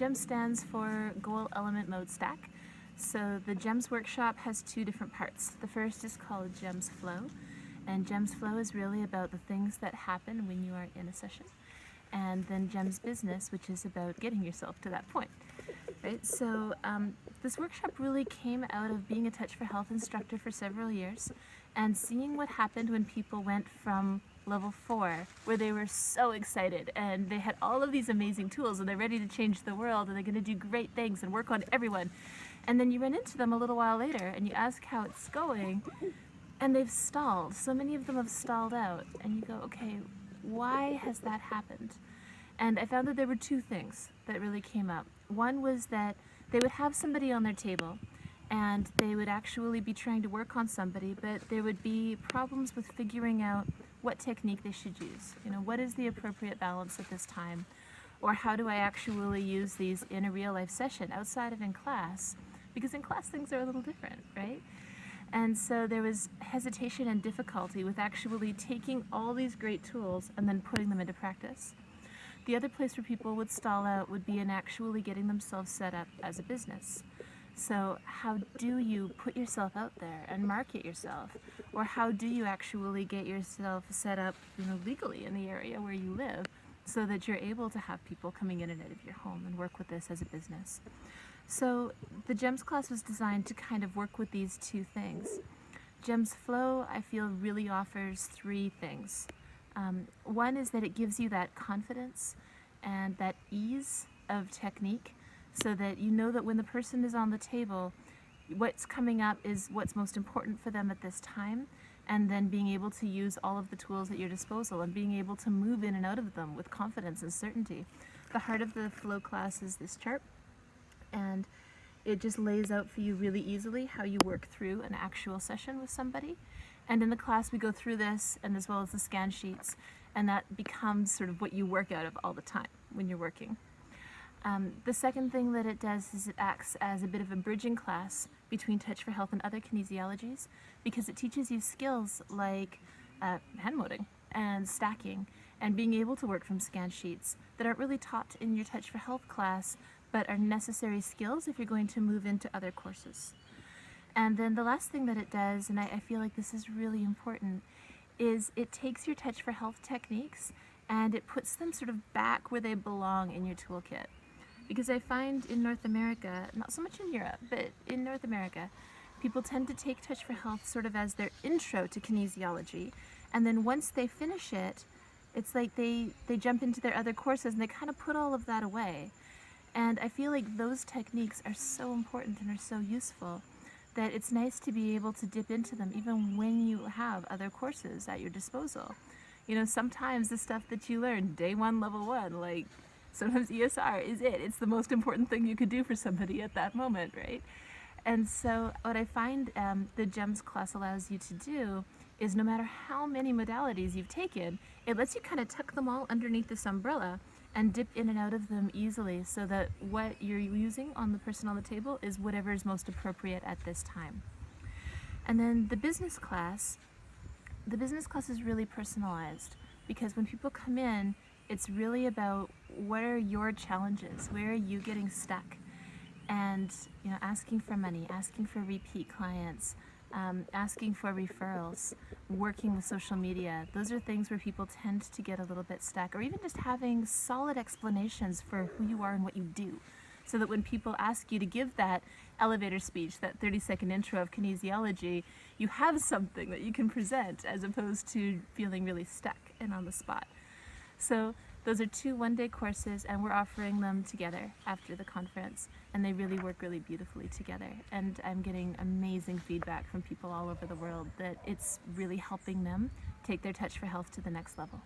GEMS stands for Goal Element Mode Stack. So the GEMS workshop has two different parts. The first is called GEMS Flow, and GEMS Flow is really about the things that happen when you are in a session. And then GEMS Business, which is about getting yourself to that point. Right? So this workshop really came out of being a Touch for Health instructor for several years and seeing what happened when people went from level 4, where they were so excited and they had all of these amazing tools and they're ready to change the world and they're going to do great things and work on everyone. And then you run into them a little while later and you ask how it's going and they've stalled. So many of them have stalled out and you go, okay, why has that happened? And I found that there were two things that really came up. One was that they would have somebody on their table and they would actually be trying to work on somebody, but there would be problems with figuring out what technique they should use. You know, what is the appropriate balance at this time? Or how do I actually use these in a real life session outside of in class? Because in class things are a little different, right? And so there was hesitation and difficulty with actually taking all these great tools and then putting them into practice. The other place where people would stall out would be in actually getting themselves set up as a business. So how do you put yourself out there and market yourself? Or how do you actually get yourself set up, you know, legally in the area where you live so that you're able to have people coming in and out of your home and work with this as a business? So the GEMS class was designed to kind of work with these two things. GEMS Flow, I feel, really offers three things. One is that it gives you that confidence and that ease of technique so that you know that when the person is on the table, what's coming up is what's most important for them at this time, and then being able to use all of the tools at your disposal and being able to move in and out of them with confidence and certainty. The heart of the Flow class is this chart, and it just lays out for you really easily how you work through an actual session with somebody. And in the class we go through this, and as well as the scan sheets, and that becomes sort of what you work out of all the time when you're working. The second thing that it does is it acts as a bit of a bridging class between Touch for Health and other kinesiologies, because it teaches you skills like hand moding and stacking and being able to work from scan sheets that aren't really taught in your Touch for Health class, but are necessary skills if you're going to move into other courses. And then the last thing that it does, and I feel like this is really important, is it takes your Touch for Health techniques and it puts them sort of back where they belong in your toolkit. Because I find in North America, not so much in Europe, but in North America, people tend to take Touch for Health sort of as their intro to kinesiology, and then once they finish it, it's like they jump into their other courses and they kind of put all of that away. And I feel like those techniques are so important and are so useful that it's nice to be able to dip into them even when you have other courses at your disposal. You know, sometimes the stuff that you learn day one, level 1, like sometimes ESR is it. It's the most important thing you could do for somebody at that moment, right? And so what I find the GEMS class allows you to do is no matter how many modalities you've taken, it lets you kind of tuck them all underneath this umbrella and dip in and out of them easily so that what you're using on the person on the table is whatever is most appropriate at this time. And then the business class is really personalized because when people come in, it's really about what are your challenges, where are you getting stuck, and you know, asking for money, asking for repeat clients, asking for referrals, working with social media. Those are things where people tend to get a little bit stuck, or even just having solid explanations for who you are and what you do, so that when people ask you to give that elevator speech, that 30-second intro of kinesiology, you have something that you can present as opposed to feeling really stuck and on the spot. So those are two one-day courses, and we're offering them together after the conference, and they really work really beautifully together. And I'm getting amazing feedback from people all over the world that it's really helping them take their Touch for Health to the next level.